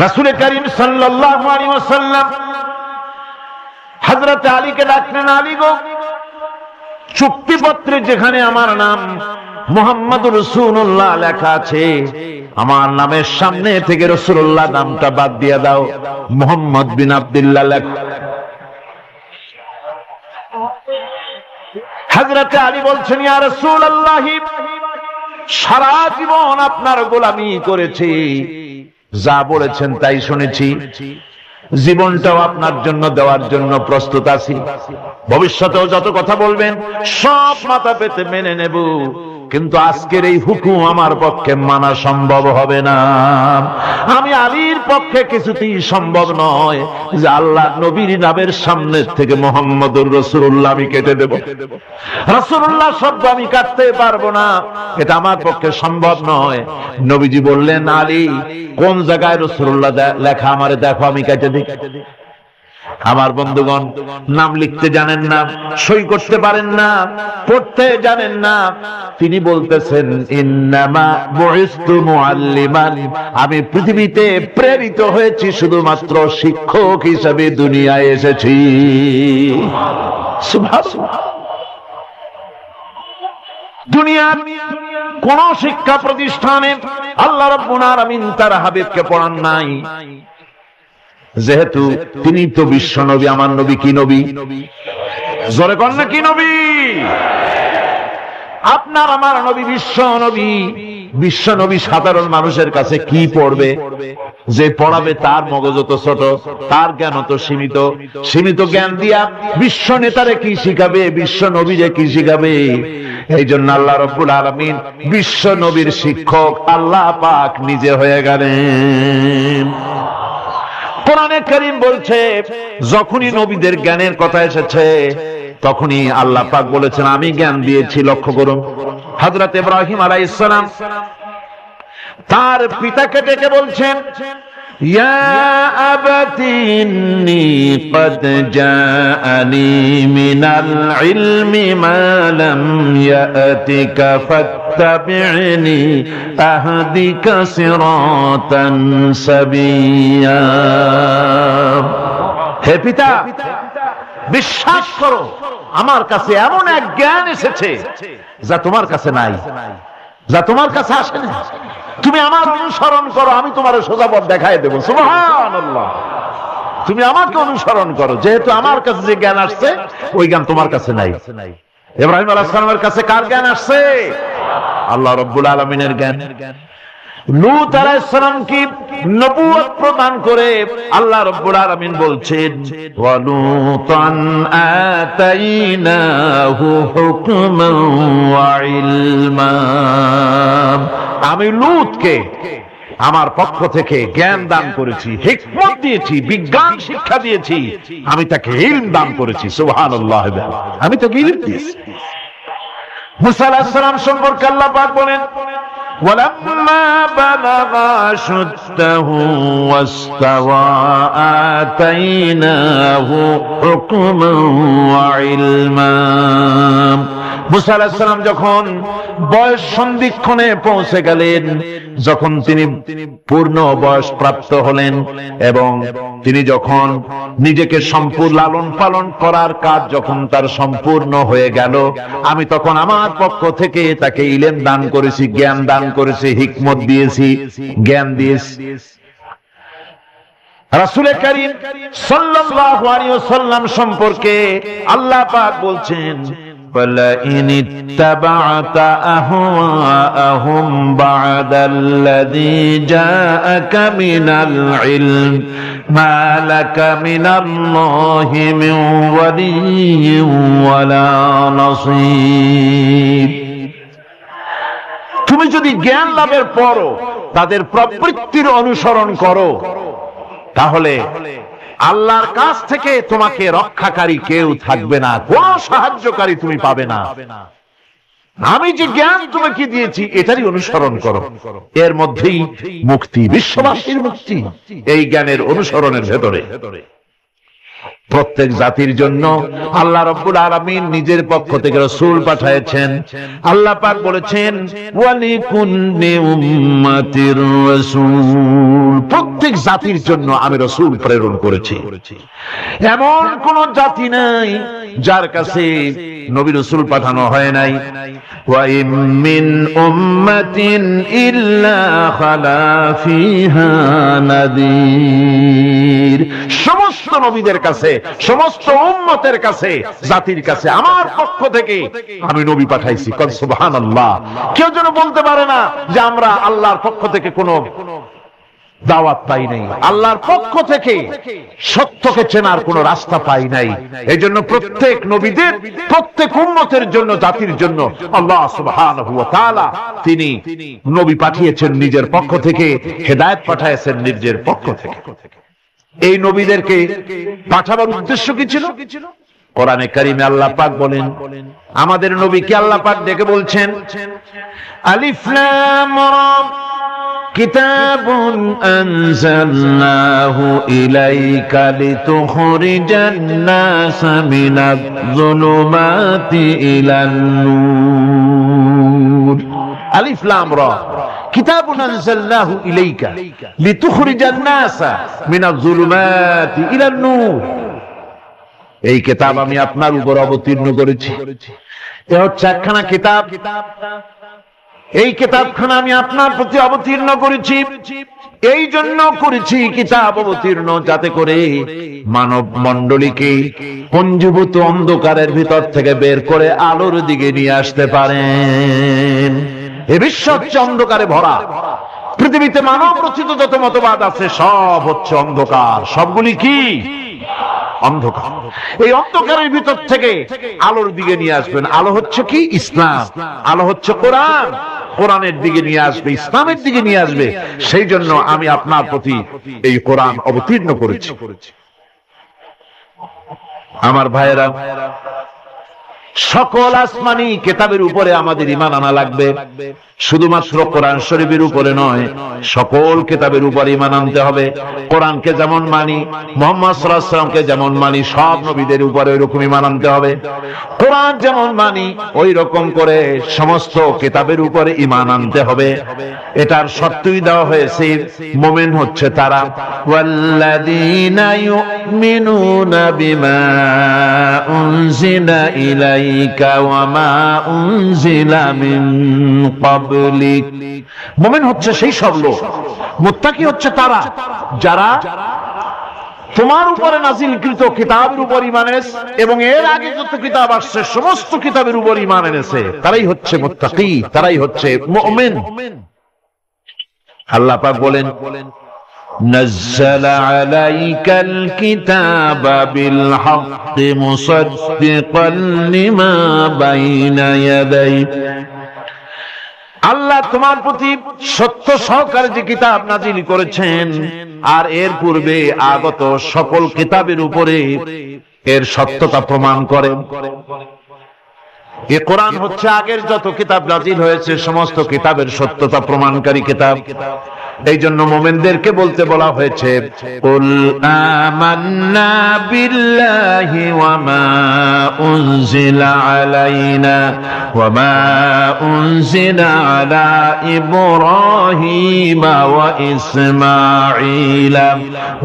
রাসূল করিম সাল্লাল্লাহু আলাইহি ওয়াসাল্লাম হযরত আলীকে ডাকলেন, আলী গো, চুক্তিপত্রে যেখানে আমার নাম মুহাম্মদুর রাসূলুল্লাহ লেখা আছে, আমার নামের সামনে থেকে রাসূলুল্লাহ নামটা বাদ দিয়ে দাও, মুহাম্মদ বিন আব্দুল্লাহ লেখো। হযরত আলী বলছেন, ইয়া রাসূলুল্লাহ, সারা জীবন আপনার গোলামি করেছি, যা বলেছেন তাই শুনেছি, জীবনটাও আপনার জন্য দেওয়ার জন্য প্রস্তুত আছি, ভবিষ্যতেও যত কথা বলবেন সব মাথা পেতে মেনে নেব, কিন্তু আজকের এই হুকুম আমার পক্ষে মানা সম্ভব হবে না। আমি আলীর পক্ষে কিছুতেই সম্ভব নয় যে আল্লাহ নবীর নামের সামনে থেকে মুহাম্মদুর রাসূলুল্লাহ আমি কেটে দেব, রাসূলুল্লাহ শব্দ আমি কাটতে পারবো না, এটা আমার পক্ষে সম্ভব নয়। নবীজি বললেন, আলী, কোন জায়গায় রাসূলুল্লাহ লেখা আমারে দেখো, আমি কেটে দিই। আমার বন্ধুগণ, নাম লিখতে জানেন না, সই করতে পারেন না, পড়তে জানেন না, তিনি বলতেছেন, ইন্নামা বুইসতু মুআল্লিমান, আমি পৃথিবীতে প্রেরিত হয়েছি শুধুমাত্র শিক্ষক হিসেবে দুনিয়ায় এসেছি। সুবহানাল্লাহ। দুনিয়ার কোন শিক্ষা প্রতিষ্ঠানে আল্লাহ রাব্বুল আলামিন তার হাবিবকে পড়ান নাই, যেহেতু তিনি তো বিশ্ব নবী। আমার নবী কি নবী? জোরে কর না, কি নবী? আপনার আমার নবী বিশ্ব নবী। বিশ্ব নবী সাধারণ মানুষের কাছে কি পড়বে? যে পড়াবে তার মগজ তো ছোট, তার জ্ঞান তো সীমিত। সীমিত জ্ঞান দিয়া বিশ্ব নেতারে কি শিখাবে, বিশ্ব নবীরে কি শিখাবে? এই জন্য আল্লাহ রাব্বুল আলামিন বিশ্ব নবীর শিক্ষক আল্লাহ পাক নিজে হয়ে গেলেন। কোরআনে কারীম বলছে, যখনই নবীদের জ্ঞানের কথা এসেছে তখনই আল্লাহ পাক বলেছেন আমি জ্ঞান দিয়েছি। লক্ষ্য করুন, হযরত ইব্রাহিম আলাইহিস সালাম তার পিতাকে ডেকে বলছেন, ইয়া আবাতি ইন্নী ক্বাদ জাআনি মিনাল ইলমি মা লাম ইয়াতিকা ফাত্তাবি'নি আহদিকা সিরাতান সাবিয়্যা। হে পিতা, বিশ্বাস করো, আমার কাছে এমন এক জ্ঞান এসেছে যা তোমার কাছে নাই, যা তোমার কাছে আসেনি। তুমি আমার অনুসরণ করো, আমি তোমার সোজা পথ দেখায় দেব। সুবহানাল্লাহ। তুমি আমাকে অনুসরণ করো, যেহেতু আমার কাছে যে জ্ঞান আসছে ওই জ্ঞান তোমার কাছে নাই। ইব্রাহিম আলাইহিস সালামের কাছে কার জ্ঞান আসছে? আল্লাহ রাব্বুল আলামিনের জ্ঞান। লূত আলাইহিস সালামকে নবুয়ত প্রদান করে আল্লাহ রাব্বুল আলামিন বলছেন, ওয়া লূতান আতাইনাহু হুকমান ওয়া ইলমা। আমি লূতকে আমার পক্ষ থেকে জ্ঞান দান করেছি, হিকমত দিয়েছি, বিজ্ঞান শিক্ষা দিয়েছি, আমি তাকে ইলম দান করেছি। সুবহানাল্লাহ। আমি তাকে ইলম দিয়েছি। মুসা আলাইহিস সালাম সম্পর্কে আল্লাহ পাক বলেন, ওয়ালাম্মা বালাগা আশুদ্দাহু ওয়াস্তাওয়া আতাইনাহু হুকমান ওয়া ইলমা। মুসা আলাইহিস সালাম যখন বয়স সন্ধিক্ষণে পৌঁছে গেলেন, যখন তিনি পূর্ণ বয়স প্রাপ্ত হলেন এবং তিনি যখন নিজেকে সম্পূর্ণ লালন পালন করার কাজ যখন তার সম্পূর্ণ হয়ে গেল, আমি তখন আমার পক্ষ থেকে তাকে ইলম দান করেছি, জ্ঞান দান করেছি, হিকমত দিয়েছি, জ্ঞান দিয়েছি। রাসূল কারীম সাল্লাল্লাহু আলাইহি ওয়াসাল্লাম সম্পর্কে আল্লাহ পাক বলছেন, فَلَئِنِ اتَّبَعْتَ أَهْوَاءَهُمْ بَعْدَ الَّذِي جَاءَكَ مِنَ الْعِلْمِ مَا لَكَ مِنَ اللَّهِ مِنْ وَلِيٍّ وَلَا نَصِيرٍ। তুমি যদি জ্ঞান লাভের পরও তাদের প্রবৃত্তির অনুসরণ করো, তাহলে আল্লাহর কাছ থেকে তোমাকে রক্ষাকারী কেউ থাকবে না, কোন সাহায্যকারী তুমি পাবে না। আমি যে জ্ঞান তোমাকে দিয়েছি এটারই অনুসরণ করো, এর মধ্যেই মুক্তি, বিশ্ববাসীর মুক্তি এই জ্ঞানের অনুসরণের ভেতরে। প্রত্যেক জাতির জন্য আল্লাহ রাব্বুল আলামিন নিজের পক্ষ থেকে রাসূল পাঠিয়েছেন। আল্লাহ পাক বলেছেন ওয়ালিকুল্লি উম্মাতির রাসূল, প্রত্যেক জাতির জন্য আমি রাসূল প্রেরণ করেছি। এমন কোন জাতি নাই যার কাছে নবী রাসূল পাঠানো হয় নাই। ওয়া ইম মিন উম্মাতিন ইল্লা খালা ফিহা নাযীর, সমস্ত নবীদের কাছে, সমস্ত উম্মতের কাছে, জাতির কাছে আমার পক্ষ থেকে আমি নবী পাঠাইছি। কল সুবহানাল্লাহ। কেউ যেন বলতে পারে না যে আমরা আল্লাহর পক্ষ থেকে কোনো দাওয়াত পাই নাই, আল্লাহর পক্ষ থেকে সত্যকে চেনার কোন রাস্তা পাই নাই। এই জন্য প্রত্যেক নবীদের, প্রত্যেক উম্মতের জন্য, জাতির জন্য আল্লাহ সুবহানাহু ওয়া তাআলা তিনি নবী পাঠিয়েছেন নিজের পক্ষ থেকে, হেদায়েত পাঠিয়েছেন নিজের পক্ষ থেকে। এই নবীদেরকে পাঠাবার উদ্দেশ্য কি ছিল? কোরআনে কারিমে আল্লাহ পাক বলেন, আমাদের নবীকে আল্লাহ পাক ডেকে বলছেন আলিফ লাম রা কিতাবুন আনজালনাহু ইলাইকা লিতুখরিজান নাসা মিনাজ যুলুমাতি ইলান নূর। আলিফ লাম রা কিতাবুন আনজালনাহু ইলাইকা লিতুখরিজান নাসা মিনাজ যুলুমাতি ইলান নূর। এই কিতাব আমি আপনার উপর অবতীর্ণ করেছি। এ হচ্ছে একখানা কিতাব, এই কিতাবখানা আমি আপনার প্রতি অবতীর্ণ করেছি। এই জন্য করেছি কিতাব অবতীর্ণ যাতে করে মানব মণ্ডলীকে পঞ্জীভূত অন্ধকারের ভিতর থেকে বের করে আলোর দিকে নিয়ে আসতে পারেন। এ বিশ্ব হচ্ছে অন্ধকারে ভরা। পৃথিবীতে মানব রচিত যত মতবাদ আছে সব হচ্ছে অন্ধকার। সবগুলি কি? অন্ধকার। এই অন্ধকারের ভিতর থেকে আলোর দিকে নিয়ে আসবেন। আলো হচ্ছে কি? ইসলাম। আলো হচ্ছে কোরআন। কোরআনের দিকে নিয়ে আসবে, ইসলামের দিকে নিয়ে আসবে। সেই জন্য আমি আপনার প্রতি এই কোরআন অবতীর্ণ করেছি। আমার ভাইয়েরা, সকল আসমানি কিতাবের উপরে আমাদের ঈমান আনা লাগবে। শুধুমাত্র কোরআন শরীফের উপরে নয়, সকল কিতাবের উপরে ঈমান আনতে হবে। কোরআনকে যেমন মানি, মুহাম্মদ সাল্লাল্লাহু আলাইহি ওয়াসাল্লামকে যেমন মানি, সব নবীদের উপরে ওইরকম ঈমান আনতে হবে। কোরআন যেমন মানি ওই রকম করে সমস্ত কিতাবের উপরে ঈমান আনতে হবে। এটার শর্তই দেওয়া হয়েছে, মুমিন হচ্ছে তারা ওয়াল্লাযীনা ইউমিনুনা বিমা উনজিলা ইলাইকা ওয়া মা উনজিলা মিন ক্বাবলিক। মুমিন হচ্ছে সেই সব লোক, মুত্তাকি হচ্ছে তারা যারা তোমার উপরে নাযিলকৃত কিতাবের উপর ঈমান এনেছে এবং এর আগে যত কিতাব আসছে সমস্ত কিতাবের উপর ঈমান এনেছে। তারাই হচ্ছে মুত্তাকি, তারাই হচ্ছে মুমিন। আল্লাহ পাক বলেন নাযালা আলাইকাল কিতাবা বিল হাক্কি মুসাদ্দিকাল লিমা বাইনা ইয়াদাইহি। আল্লাহ তোমার প্রতি সত্য সহকারে যে কিতাব নাজিল করেছেন আর এর পূর্বে আগত সকল কিতাবের উপরে এর সত্যতা প্রমাণ করেন। এই কোরআন হচ্ছে আগের যত কিতাব নাজিল হয়েছে সমস্ত কিতাবের সত্যতা প্রমাণকারী কিতাব। এই জন্য মুমিনদেরকে বলতে বলা হয়েছে কুল আমান্না বিল্লাহি ওয়া মা উনজিলা আলাইনা ওয়া মা উনজিলা আলা ইব্রাহিম ওয়া ইসমাঈলা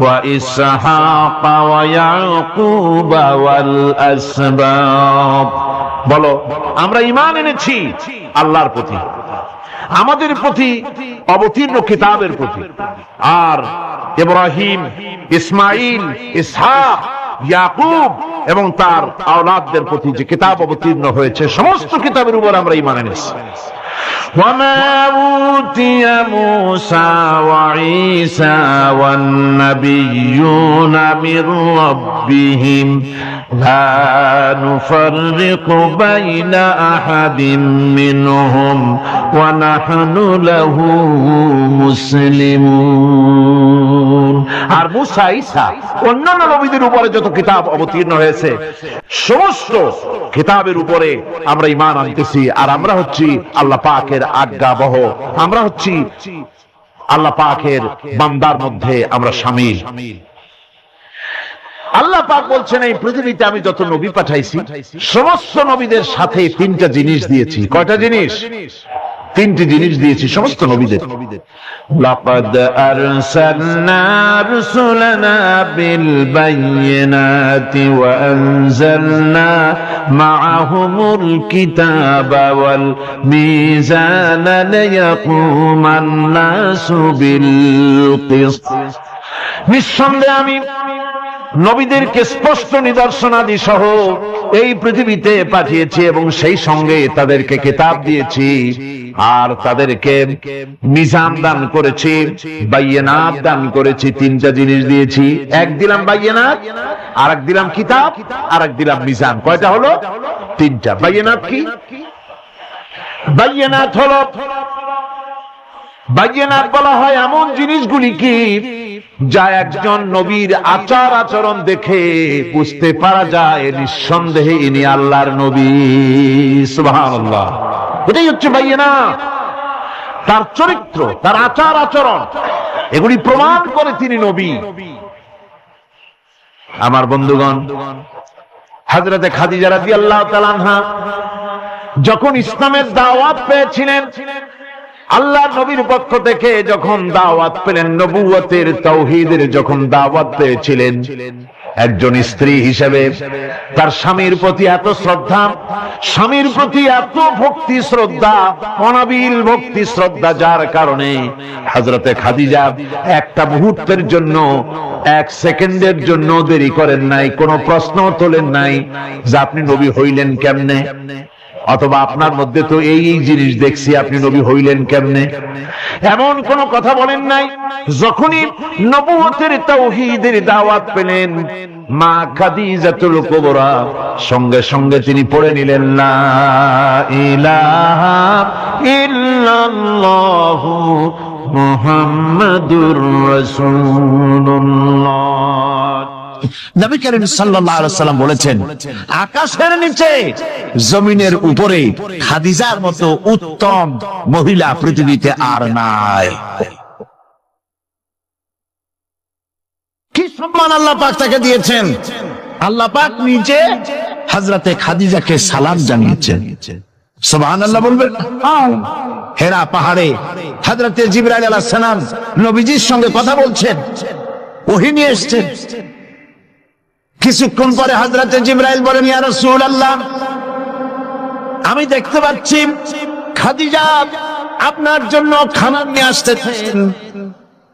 ওয়া ইসহাক ওয়া ইয়াকুব ওয়াল আসবাত। বলো আমরা ঈমান এনেছি আল্লাহর প্রতি, আমাদের প্রতি অবতীর্ণ কিতাবের প্রতি, আর ইব্রাহিম, ইসমাইল, ইসহাক, ইয়াকুব এবং তার আওলাদদের প্রতি যে কিতাব অবতীর্ণ হয়েছে সমস্ত কিতাবের উপর আমরা ঈমান এনেছি। وما أوتي موسى وعيسى والنبيون من ربهم لا نفرق بين أحد منهم ونحن له مسلمون। আর মুসা, ঈসা, অন্যান্য নবীদের উপরে যত কিতাব অবতীর্ণ হয়েছে সমস্ত কিতাবের উপরে আমরা ঈমান আনতেছি। আর আমরা হচ্ছি আল্লাহ পাকের আজ্ঞাবহ, আমরা হচ্ছি আল্লাহ পাকের বান্দার মধ্যে আমরা শামিল। আল্লাহ পাক বলছেন এই পৃথিবীতে আমি যত নবী পাঠাইছি সমস্ত নবীদের সাথে তিনটা জিনিস দিয়েছি। কয়টা জিনিস? তিনটি জিনিস দিয়েছি সমস্ত নবীদের। লাকাদ আরসালনা রুসুলানা বিল বায়িনাতি ওয়া আনজালনা মাআহুমুল কিতাবা ওয়াল মিজানা লিয়াকুমান নাসু বিল কিসত। নিঃসন্দেহে আমি নবীদেরকে স্পষ্ট নিদর্শনাদি সহ এই পৃথিবীতে পাঠিয়েছি এবং সেই সঙ্গে তাদেরকে কিতাব দিয়েছি আর তাদেরকে মিজান দান করেছি, বায়িনাত দান করেছি। তিনটা জিনিস দিয়েছি, এক দিলাম বায়িনাত, আর এক দিলাম কিতাব, আর এক দিলাম মিজান। কয়টা হলো? তিনটা। বায়িনাত কি? বায়িনাত হলো, বায়িনাত বলা হয় এমন জিনিসগুলি কি যা একজন নবীর আচার আচরণ দেখে বুঝতে পারা যায় নিঃসন্দেহে ইনি আল্লাহর নবী। সুবহানাল্লাহ। এটাই হচ্ছে বায়িনাত। তার চরিত্র, তার আচার আচরণ এগুলি প্রমাণ করে তিনি নবী। আমার বন্ধুগণ, হযরতে খাদিজা রাদিয়াল্লাহু তাআলা আনহা যখন ইসলামের দাওয়াত পেয়েছিলেন, আল্লাহর নবীর পক্ষ থেকে যখন দাওয়াত পেলেন, নবুয়তের তাওহীদের যখন দাওয়াত পেয়েছিলেন, একজন স্ত্রী হিসেবে তার স্বামীর প্রতি এত শ্রদ্ধা, স্বামীর প্রতি এত ভক্তি শ্রদ্ধা, অনাবিল ভক্তি শ্রদ্ধা, যার কারণে হযরতে খাদিজা একটা মুহূর্তের জন্য, এক সেকেন্ডের জন্য দেরি করেন নাই, কোনো প্রশ্ন তোলেন নাই যে আপনি নবী হইলেন কেমনে, অথবা আপনার মধ্যে তো এই জিনিস দেখছি, আপনি নবী হইলেন কেমনে, এমন কোন কথা বলেন নাই। যখনই নবুয়তের তাওহীদের দাওয়াত পেলেন, মা খাদিজাতুল কুবরা সঙ্গে সঙ্গে তিনি পড়ে নিলেন লা ইলাহা ইল্লাল্লাহু মুহাম্মাদুর রাসূলুল্লাহ। নবী করিম সাল্লাল্লাহু আলাইহি ওয়াসাল্লাম বলেছেন, আকাশের নিচে জমিনের উপরে খাদিজার মতো উত্তম মহিলা পৃথিবীতে আর নাই। কি সম্মান আল্লাহ পাক তাকে দিয়েছেন! আল্লাহ পাক নিজে হযরতে খাদিজাকে সালাম জানিয়েছেন। সুবহানাল্লাহ বলবেন। হেরা পাহাড়ে হযরতে জিবরাইল আলাইহিস সালাম নবীজির সঙ্গে কথা বলছেন, ওহী নিয়ে এসেছেন। কিছুক্ষণ পরে হযরতে জিবরাইল বলেন, ইয়া রাসূলুল্লাহ, আমি দেখতে পাচ্ছি খাদিজা আপনার জন্য খানা নিয়ে আসতেছেন।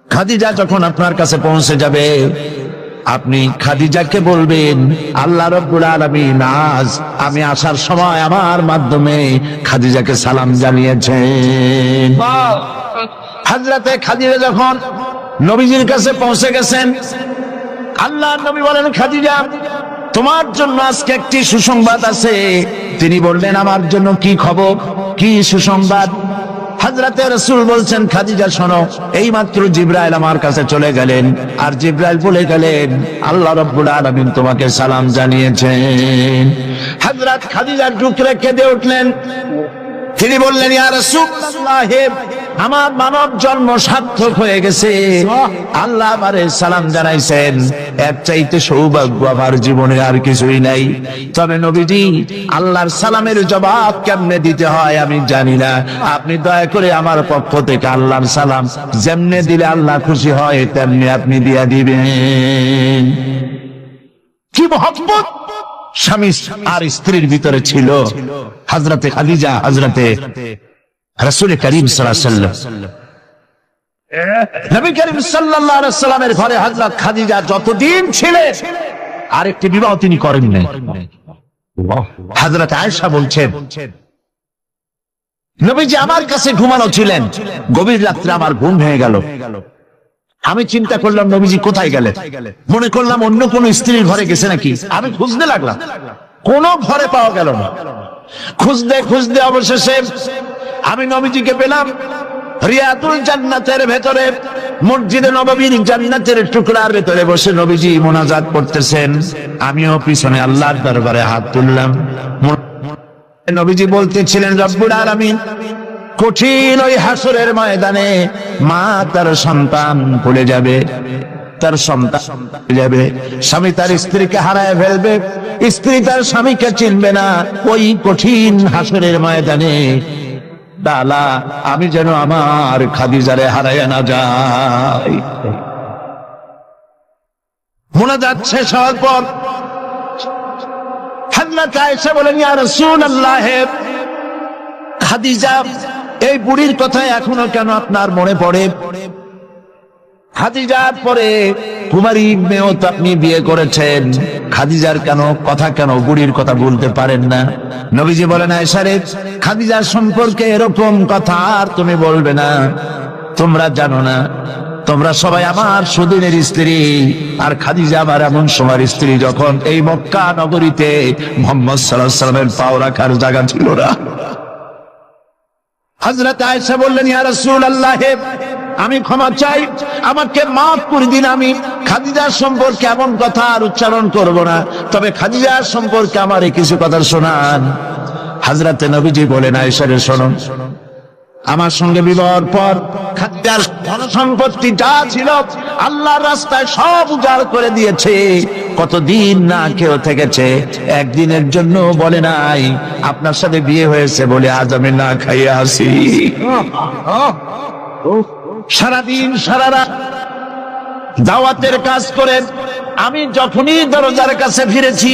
খাদিজা যখন আপনার কাছে পৌঁছে যাবে, আপনি খাদিজাকে বলবেন, আল্লাহ রাব্বুল আলামিন আজ আমি আসার সময় আমার মাধ্যমে খাদিজাকে সালাম জানিয়েছেন। হযরতে খাদিজা যখন নবীজির কাছে পৌঁছে গেছেন, আল্লাহ নবী বলেন, খাদিজা তোমার জন্য আজকে একটি সুসংবাদ আছে। তিনি বললেন, আমার জন্য কি খবর, কি সুসংবাদ? হযরতে রাসূল বলছেন, খাদিজা শোনো, এইমাত্র জিবরাইল আমার কাছে চলে গেলেন, আর জিবরাইল বলে গেলেন আল্লাহ রাব্বুল আলামিন তোমাকে সালাম জানিয়েছেন। হযরত খাদিজা ডুকরে কেঁদে উঠলেন। তিনি বললেন, ইয়া রাসূলুল্লাহ, আমার মানব জন্ম সার্থক হয়ে গেছে, আল্লাহ আমারে সালাম জানাইছেন, এর চাইতে সৌভাগ্য আমার জীবনে আর কিছুই নাই। তবে নবীজি, আল্লাহর সালামের জবাব কেমনে দিতে হয় আমি জানি না, আপনি দয়া করে আমার পক্ষ থেকে আল্লাহর সালাম যেমনে দিলে আল্লাহ খুশি হয় তেমনি আপনি দিয়া দিবেন। কি মহব্বত স্বামী আর স্ত্রীর ভিতরে ছিল। হযরতে খাদিজা হযরতে রাসূল করিম সাল্লাল্লাহু আলাইহি ওয়াসাল্লাম, নবী করিম সাল্লাল্লাহু আলাইহি ওয়াসাল্লামের ঘরে হযরত খাদিজা যতদিন ছিলেন আরেকটি বিবাহ তিনি করেন নাই। হযরত আয়েশা বলছেন, নবীজি আমার কাছে ঘুমানো ছিলেন, গভীর রাত্রে আমার ঘুম ভেঙে গেল। আমি চিন্তা করলাম নবীজি কোথায় গেলেন, মনে করলাম অন্য কোন স্ত্রীর ঘরে গেছে নাকি। আমি খুঁজতে লাগলাম, কোন ঘরে পাওয়া গেল না। খুঁজতে খুঁজতে অবশেষে আমি নবীজিকে পেলাম রিয়াদুল জান্নাতের ভেতরে, মসজিদে নববীর জান্নাতের টুকরার ভেতরে বসে নবীজি মুনাজাত করতেছেন। আমিও পিছনে আল্লাহর দরবারে হাত তুললাম। নবীজি বলতেছিলেন, রব্বুল আলামিন কঠিন ওই হাসরের ময়দানে মা তার সন্তান ভুলে যাবে, তার সন্তান যাবে, স্বামী তার স্ত্রীকে হারায় ফেলবে, স্ত্রী তার স্বামীকে চিনবে না। ওই কঠিন হাসরের ময়দানে ডালা আমি যেন আমার খাদিজারে হারায় না যাই। মুনাজাত শেষ হওয়ার পর হযরত আয়েশা বলেন, ইয়া রাসূলুল্লাহ, খাদিজা এই বুড়ির কথা এখনো কেন আপনার মনে পড়ে? খাদিজার পরে কুমারী মেয়েও তো আপনি বিয়ে করেছেন, খাদিজার কথা কেন বুড়ির কথা বলতে পারেন না? নবীজি বলেন, আয়েশা রে, খাদিজার সম্পর্কে এরকম কথা আর তুমি বলবে না। তোমরা জানো না, তোমরা সবাই আমার সুদিনের স্ত্রী, আর খাদিজা আমার এমন সময়ের স্ত্রী যখন এই মক্কা নগরীতে মুহাম্মদ সাল্লাল্লাহু আলাইহি ওয়াসাল্লামের পাও রাখার জায়গা ছিল না। হযরত আয়েশা বললেন, ইয়া রাসূলুল্লাহ, আমি ক্ষমা চাই, আমাকে মাফ করে দিন। আমি খাদিজার সম্পর্কে এমন কথা আর উচ্চারণ করব না, তবে খাদিজার সম্পর্কে আমার কিছু কথা শোনান। হযরত নবীজি বলেন, আয়েশা রে, শোনো, আমার সঙ্গে বিবাহের পর খাদিজার ধন সম্পত্তি যা ছিল আল্লাহর রাস্তায় সব উজাড় করে দিয়েছে। কতদিন না কেউ থেকেছে, একদিনের জন্য বলে নাই আপনার সাথে বিয়ে হয়েছে বলে আজ আমি না খাইয়া আসি। সারাদিন সারা রাত দাওয়াতের কাজ করে আমি যখনই দরজার কাছে ফিরেছি,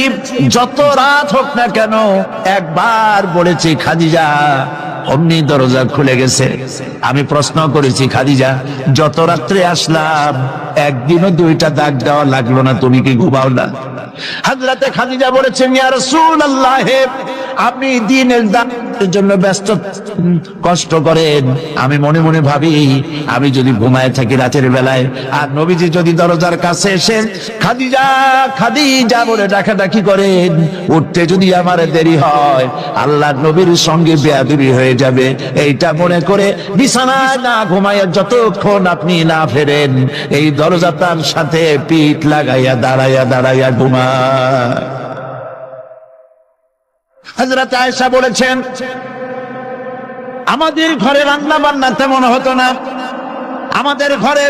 যত রাত হোক না কেন, একবার বলেছি খাদিজা, অমনি দরজা খুলে গেছে। আমি প্রশ্ন করেছি, খাদিজা, যত রাত্রে আসলাম একদিনও দুইটা দাগ দেওয়া লাগলো না, তুমি কি ঘুমাও না? হযরতে খাদিজা বলেছেন, ইয়া রাসূলুল্লাহ, আপনি দিনের দানের জন্য ব্যস্ত, কষ্ট করেন, আমি মনে মনে ভাবি আমি যদি ঘুমায় থাকি রাতের বেলায়, আর নবীজি যদি দরজার কাছে এসে খাদিজা খাদিজা বলে ডাকাডাকি করেন, উঠতে যদি আমার দেরি হয় আল্লাহর নবীর সঙ্গে বেয়াদবি হয়ে যাবে, এইটা মনে করে বিছানায় না ঘুমায় যতক্ষণ আপনি না ফেরেন এই দরজাটার সাথে পিঠ লাগাইয়া দাঁড়াইয়া দাঁড়াইয়া ঘুমায়। হযরত আয়েশা বলেছেন, আমাদের ঘরে রান্না বান্না তেমন হতো না, আমাদের ঘরে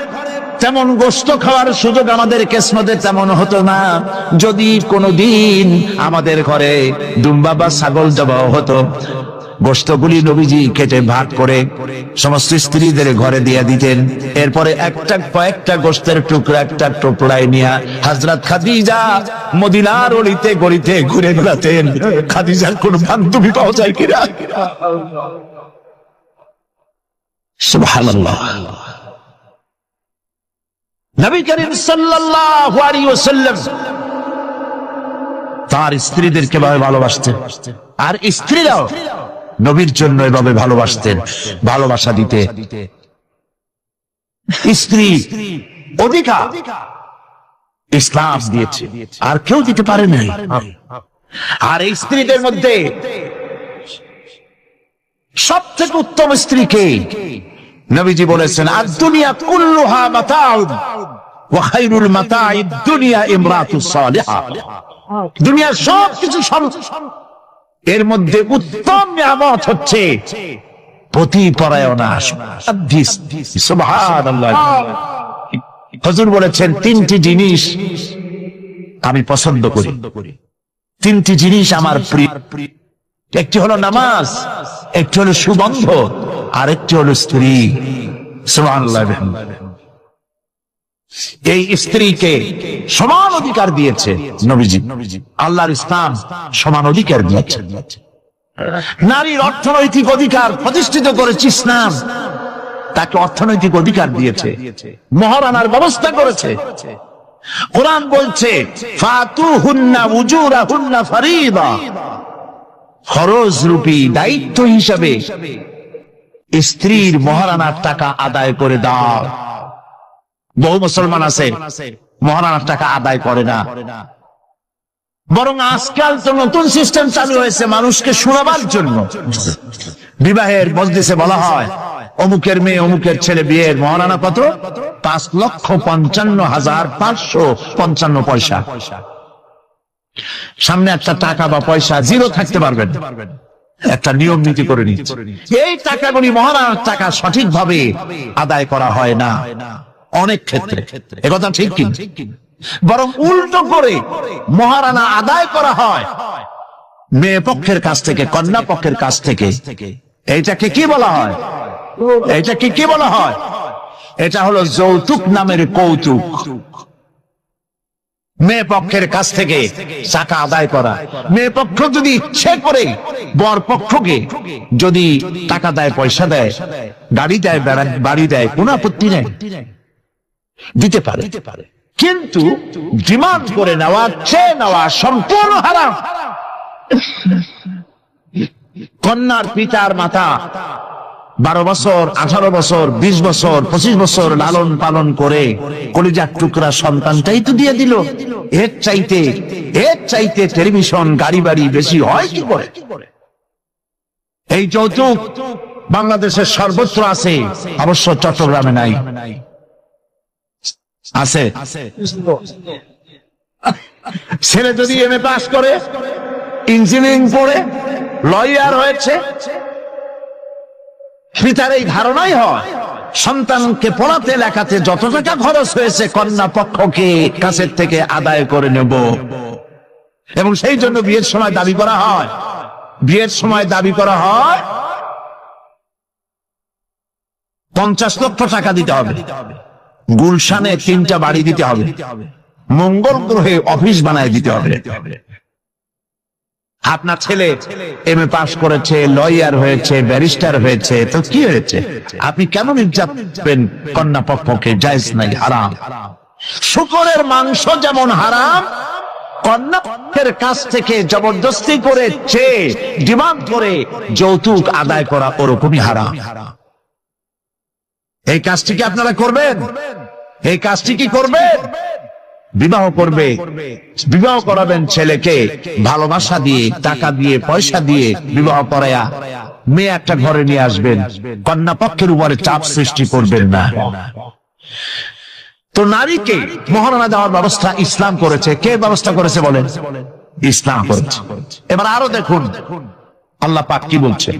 তেমন গোশত খাওয়ার সুযোগ আমাদের কিসমতে তেমন হতো না। যদি কোনোদিন আমাদের ঘরে দুম্বা বা ছাগল জবাহ হতো, গোশতগুলি নবীজি কেটে ভাগ করে সমস্ত স্ত্রীদের ঘরে দিয়ে দিতেন। এরপরে কয়েকটা গোশতের টুকরা একটা টুকরায় নিয়ে হযরত খাদিজা মদিনার অলিতে গলিতে ঘুরে বেড়াতেন। খাদিজার কোন বান্ধবী পাওয়া যায় কিনা? সুবহানাল্লাহ। নবী করিম সাল্লাল্লাহু আলাইহি ওয়াসাল্লাম তার স্ত্রীদেরকে ভাবে ভালোবাসতেন, আর স্ত্রীরাও নবীর জন্য এভাবে ভালোবাসতেন, ভালোবাসা দিতে। স্ত্রী অধিকার ইসলাম দিয়েছে, আর কেউ দিতে পারে নাই। আর এই স্ত্রীদের মধ্যে সবথেকে উত্তম স্ত্রীকে নবীজি বলেছেন, আদ-দুনিয়া কুল্লুহা মাতাউন ওয়া খায়রুল মাতাইদ দুনিয়া ইমরাতুস সালিহা। দুনিয়ার সবকিছু এর মধ্যে উত্তম নিয়ামত হচ্ছে পতিপরায়ণা। সুবহানাল্লাহ। হুজুর বলেছেন, তিনটি জিনিস আমি পছন্দ করি, তিনটি জিনিস আমার প্রিয়। একটি হলো নামাজ, একটি হলো সুগন্ধ, আর একটি হলো স্ত্রী। সুবহানাল্লাহ। এই স্ত্রীকে সমান অধিকার দিয়েছে নবীজি। আল্লাহর ইসলাম সমান অধিকার দিয়েছে। নারীর অর্থনৈতিক অধিকার প্রতিষ্ঠিত করেছে ইসলাম, তাকে অর্থনৈতিক অধিকার দিয়েছে, মহারানার ব্যবস্থা করেছে। কোরআন বলছে, ফাতুহুন্না উজুরাহুন্না ফারিদা, ফরজ রূপী দায়িত্ব হিসাবে স্ত্রীর মহারানার টাকা আদায় করে দাও। বহু মুসলমান আছে মহারানার টাকা আদায় করে না, বরং আজকাল তো নতুন সিস্টেম চালু হয়েছে মানুষকে শোনাবার জন্য। বিবাহের মজলিসে বলা হয়, অমুকের মেয়ে অমুকের ছেলে বিয়ের মহারানা কত? 5,55,555 পয়সা। সামনে একটা টাকা বা পয়সা জিরো থাকতে পারবেন, একটা নিয়ম নীতি করে নিচ্ছে। এই টাকাগুলি মহারানার টাকা সঠিকভাবে আদায় করা হয় না। অনেক ক্ষেত্রে, একথা ঠিক কি? বরং উল্টো করে মহারানা আদায় করা হয় মেয়ে পক্ষের কাছ থেকে, কন্যা পক্ষের কাছ থেকে। এইটাকে কি বলা হয়? এইটাকে কি বলা হয়? এটা হলো যৌতুক নামের কৌতুক। মেয়ে পক্ষের কাছ থেকে টাকা আদায় করা। মেয়ে পক্ষ যদি ইচ্ছে করে বর পক্ষকে যদি টাকা দেয়, পয়সা দেয়, গাড়ি দেয়, বাড়ি দেয়, কোনো আপত্তি নেই, দিতে পারে। কিন্তু ডিমান্ড করে নেওয়া, চেয়ে নেওয়া সম্পূর্ণ হারাম। কন্যার পিতার মাতা 12 বছর, 18 বছর, 20 বছর, 25 বছর লালন পালন করে কলিজার টুকরা সন্তানটাই তো দিয়ে দিল। এর চাইতে টেলিভিশন, গাড়ি বাড়ি বেশি হয় কি করে? এই যৌতুক বাংলাদেশের সর্বত্র আছে, অবশ্য চট্টগ্রামে নাই। আছে। ছেলে যদি এমএ পাস করে, ইঞ্জিনিয়ারিং পড়ে, লয়ার হয়েছে, পিতার এই ধারণাই হয় সন্তানকে পড়াতে লেখাতে যত টাকা খরচ হয়েছে কন্যা পক্ষকে কাছের থেকে আদায় করে নেব। এবং সেই জন্য বিয়ের সময় দাবি করা হয়, 50 লক্ষ টাকা দিতে হবে, গুলশানে 3টা বাড়ি দিতে হবে, মঙ্গল গ্রহে অফিস বানায় দিতে হবে। আপনার ছেলে এমএ পাস করেছে, লয়ার হয়েছে, ব্যারিস্টার হয়েছে, তো কি হয়েছে? আপনি কেন নির্যাতন কন্যা পক্ষকে? জায়েজ নাই, হারাম। শুকরের মাংস যেমন হারাম, কন্যা পক্ষের কাছ থেকে জবরদস্তি করে চেয়ে ডিমান্ড করে যৌতুক আদায় করা ওরকমই হারাম। এই কাজটি কি আপনারা করবেন? এই কাজটি কি করবেন? বিবাহ করবে, বিবাহ করাবেন ছেলেকে ভালোবাসা দিয়ে, টাকা দিয়ে, পয়সা দিয়ে বিবাহ করায়া মেয়ে একটা ঘরে নিয়ে আসবেন, কন্যা পক্ষের উপরে চাপ সৃষ্টি করবেন না। তো নারীকে মহারণা দেওয়ার ব্যবস্থা ইসলাম করেছে। কে ব্যবস্থা করেছে বলেন? ইসলাম করেছে। এবার আরো দেখুন আল্লাহ পাক কি বলছে,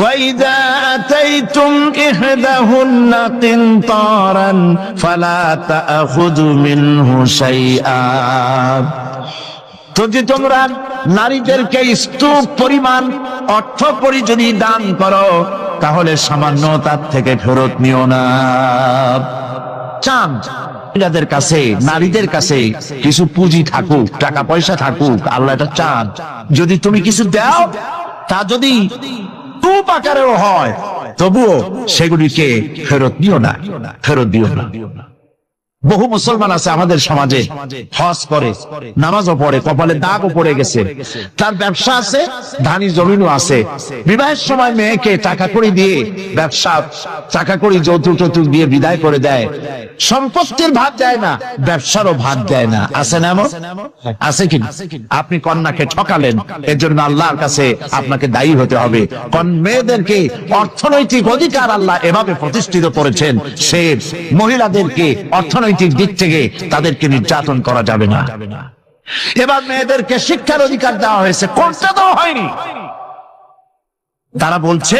ওয়াইদা আতাইতুম ইহদাহুন্না কিনতারান ফালা তাআখুযু মিনহু শাইআ। যদি তোমরা নারীদেরকে স্তূপ পরিমাণ অর্থ পরি যদি দান করো, তাহলে সামান্য তার থেকে ফেরত নিও না। চান মহিলাদের কাছে, নারীদের কাছে কিছু পুঁজি থাকুক, টাকা পয়সা থাকুক, আল্লাহ এটা চান। যদি তুমি কিছু দাও, তা যদি টুপ আকারেও হয়, তবুও সেগুলিকে ফেরত দিও না, ফেরত দিও না। বহু মুসলমান আছে আমাদের সমাজে, হজ করে, নামাজও পড়ে, কপালে দাগও পড়ে গেছে, তার ব্যবসা আছে, ধানি জমিনও আছে, বিবাহের সময় মেয়েকে টাকা কড়ি দিয়ে, ব্যবসা টাকা কড়ি যৌতুক টৌতুক দিয়ে বিদায় করে দেয়। সম্পত্তির ভাগ দেয় না, ব্যবসারও ভাগ দেয় না। আছে না এমন? আছে কি? আপনি কন্যাকে ঠকালেন, এর জন্য আল্লাহর কাছে আপনাকে দায়ী হতে হবে। মেয়েদেরকে অর্থনৈতিক অধিকার আল্লাহ এভাবে প্রতিষ্ঠিত করেছেন, সে মহিলাদেরকে অর্থনৈতিক দিক থেকে তাদেরকে নির্যাতন করা যাবে না। এবার মেয়েদেরকে শিক্ষার অধিকার দেওয়া হয়েছে, কোনটা দেওয়া হয়নি। তারা বলছে,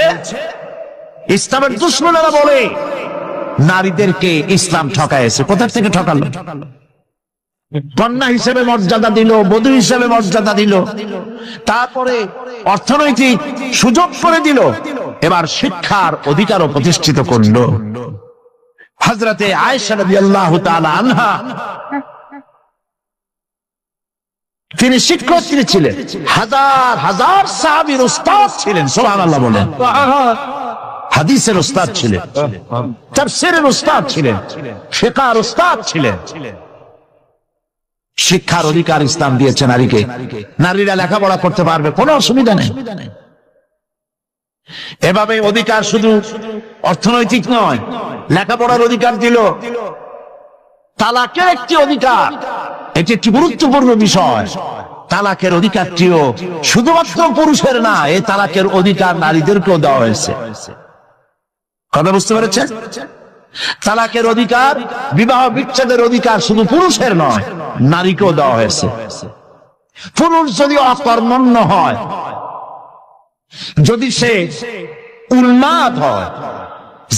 ইসলামের দুশমনেরা বলে নারীদেরকে ইসলাম ঠকাইছে। কোথা থেকে ঠকালো? কন্যা হিসেবে মর্যাদা দিল, বধূ হিসেবে মর্যাদা দিল, তারপরে অর্থনৈতিক সুযোগ করে দিল, এবার শিক্ষার অধিকারও প্রতিষ্ঠিত করলো। হযরতে আয়েশা রাদিয়াল্লাহু তাআলা আনহা, তিনি শিক্ষার্থী ছিলেন, হাজার হাজার সাহাবীর উস্তাদ ছিলেন। সুবহানাল্লাহ বলেন। হাদিসের উস্তাদ ছিলেন, তাফসীরের উস্তাদ ছিলেন, ফিকহের উস্তাদ ছিলেন। শিক্ষার অধিকার ইসলাম দিয়েছে নারীকে। নারীরা লেখাপড়া করতে পারবে, কোনো অসুবিধা নেই। এভাবে অধিকার শুধু অর্থনৈতিক নয়, লেখাপড়ার অধিকার দিল। তালাকের একটি অধিকার, এটি একটি গুরুত্বপূর্ণ বিষয়। তালাকের অধিকারটিও শুধুমাত্র পুরুষের না, এই তালাকের অধিকার নারীদেরকেও দেওয়া হয়েছে। কথা বুঝতে পেরেছেন? তালাকের অধিকার, বিবাহ বিচ্ছেদের অধিকার শুধু পুরুষের নয়, নারীকেও দেওয়া হয়েছে। পুরুষ যদি অকর্মণ্য হয়, যদি সে উন্মাদ হয়,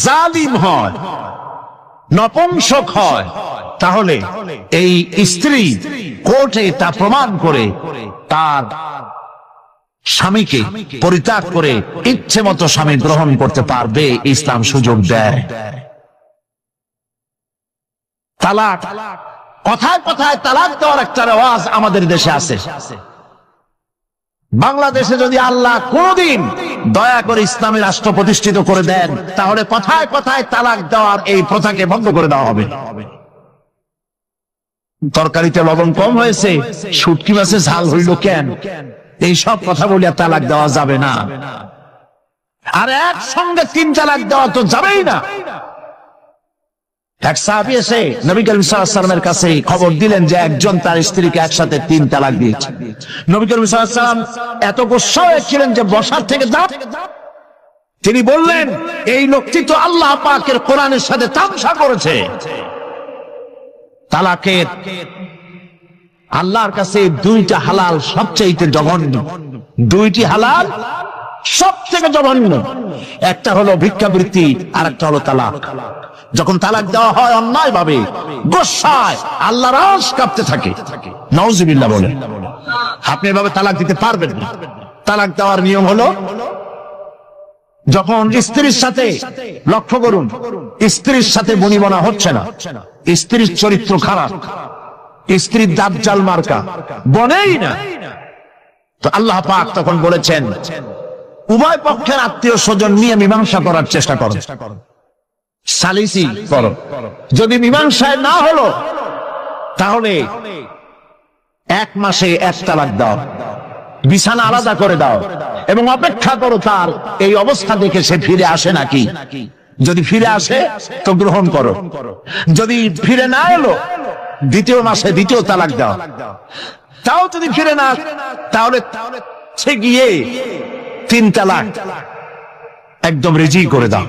জালিম হয়, নপুংসক হয়, তাহলে এই স্ত্রী কোর্টে তা প্রমাণ করে তার স্বামীকে পরিত্যাগ করে ইচ্ছে মতো স্বামী গ্রহণ করতে পারবে। ইসলাম সুযোগ দেয়। তালাক, কথায় কথায় তালাক দেওয়ার একটা রেওয়াজ আমাদের দেশে আছে। বাংলাদেশে যদি আল্লাহ কোনদিন দয়া করে ইসলামী রাষ্ট্র প্রতিষ্ঠিত করে দেন, তাহলে কথায় কথায় তালাক দেওয়ার এই প্রথাকে বন্ধ করে দেওয়া হবে। তরকারিতে লবণ কম হয়েছে, শুটকি মাছে ঝাল হইল কেন, এই সব কথা বলিয়া তালাক দেওয়া যাবে না। আর একসঙ্গে 3 তালাক দেওয়া তো যাবেই না। এক সাহাবী এসে নবী করিম সাল্লাল্লাহু আলাইহি ওয়াসাল্লামের কাছে খবর দিলেন যে একজন তার স্ত্রীকে একসাথে 3 তালাক দিয়েছে। নবী করিম সাল্লাল্লাহু আলাইহি ওয়াসাল্লাম এত গোসা হয়েছিলেন যে বসার থেকে দাঁত, তিনি বললেন, এই লোকটি তো আল্লাহ পাকের কোরআনের সাথে তামসা করেছে। তালাকের আল্লাহর কাছে 2টা হালাল সবচেয়ে জঘন্য, 2টি হালাল সব থেকে জঘন্য। একটা হলো ভিক্ষাবৃত্তি, আর একটা হলো তালাক। যখন তালাক দেওয়া হয় অন্যায় ভাবে, গোসায় আল্লাহর আরশ কাঁপতে থাকে। নাউজুবিল্লাহ বলে আপনি এভাবে তালাক দিতে পারবেন না। তালাক দেওয়ার নিয়ম হলো, যখন স্ত্রীর সাথে, লক্ষ্য করুন, স্ত্রীর সাথে বনিবনা হচ্ছে না, স্ত্রীর চরিত্র খারাপ, স্ত্রীর দাজ্জাল মার্কা, বনেই না, তো আল্লাহ পাক তখন বলেছেন উভয় পক্ষের আত্মীয় স্বজন নিয়ে মীমাংসা করার চেষ্টা করো, সালিসি করো। যদি মীমাংসায় না হলো, তাহলে 1 মাসে 1 তালাক দাও, বিছানা আলাদা করে দাও এবং অপেক্ষা করো তার এই অবস্থা দেখে সে ফিরে আসে নাকি। যদি ফিরে আসে তো গ্রহণ করো, যদি ফিরে না এলো 2য় মাসে 2য় তালাক দাও। তাও যদি ফিরে না, তাহলে সে গিয়ে 3 তালাক একদম রেজি করে দাও,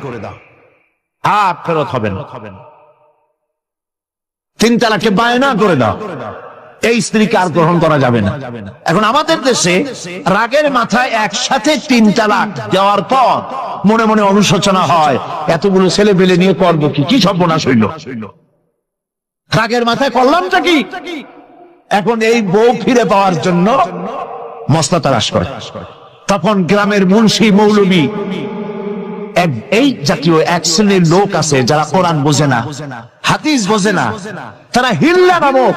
আর ফেরত হবে না। 3 তালাকে বায়না করে দাও, এই স্ত্রীকে আর গ্রহণ করা যাবে না। এখন আমাদের দেশে রাগের মাথায় একসাথে 3 তালাক দেওয়ার পর মনে মনে অনুশোচনা হয়, এতগুলো ছেলে পেলে নিয়ে করবো কি, কি সর্বনাশ হইল, রাগের মাথায় করলামটা কি। এখন এই বউ ফিরে পাওয়ার জন্য মস্তা তালাশ করে। তখন গ্রামের মুন্সি মৌলবী, এই জাতীয় 1 শ্রেণীর লোক আছে যারা কোরআন বোঝে না, হাদিস বোঝে না, তারা হিল্লা নামক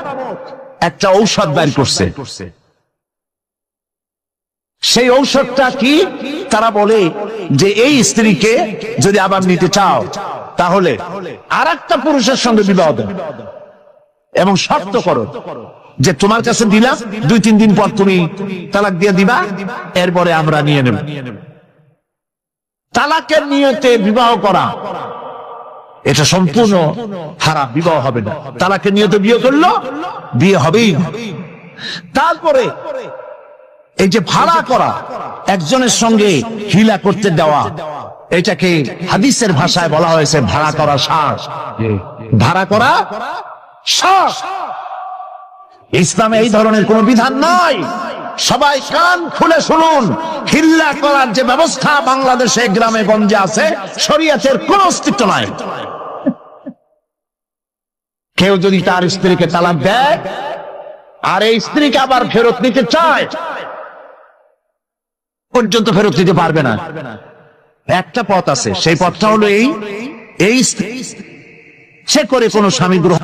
একটা ঔষধ বের করছে। সেই ঔষধটা কি? তারা বলে যে এই স্ত্রীকে যদি আবার নিতে চাও, তাহলে আরেকটা পুরুষের সঙ্গে বিবাহ দাও এবং শর্ত করো যে তোমার কাছে দিলাম, 2-3 দিন পর তুমি তালাক দিয়ে দিবা, এরপরে আমরা নিয়ে নেব। তালাকের নিয়তে বিবাহ করা এটা সম্পূর্ণ হারাম, বিবাহ হবে না। তালাকের নিয়তে বিয়ে করলো, বিয়ে হবেই না। তারপরে এই যে ভাড়া করা, একজনের সঙ্গে হিলা করতে দেওয়া, এটাকে হাদিসের ভাষায় বলা হয়েছে ভাড়া করা শ্বাস। ভাড়া করা শ্বাস। ইসলামে এই ধরনের কোন বিধান নাই। সবাই কান খুলে শুনুন, হিল্লা করার যে ব্যবস্থা বাংলাদেশে গ্রামে গঞ্জে আছে, শরীয়তের কোন অস্তিত্ব নাই। কেউ যদি তার স্ত্রীকে তালাক দেয় আর এই স্ত্রীকে আবার ফেরত নিতে চায়, পর্যন্ত ফেরত নিতে পারবে না। একটা পথ আছে, সেই পথটা হলো এই সে করে কোন স্বামী গ্রহণ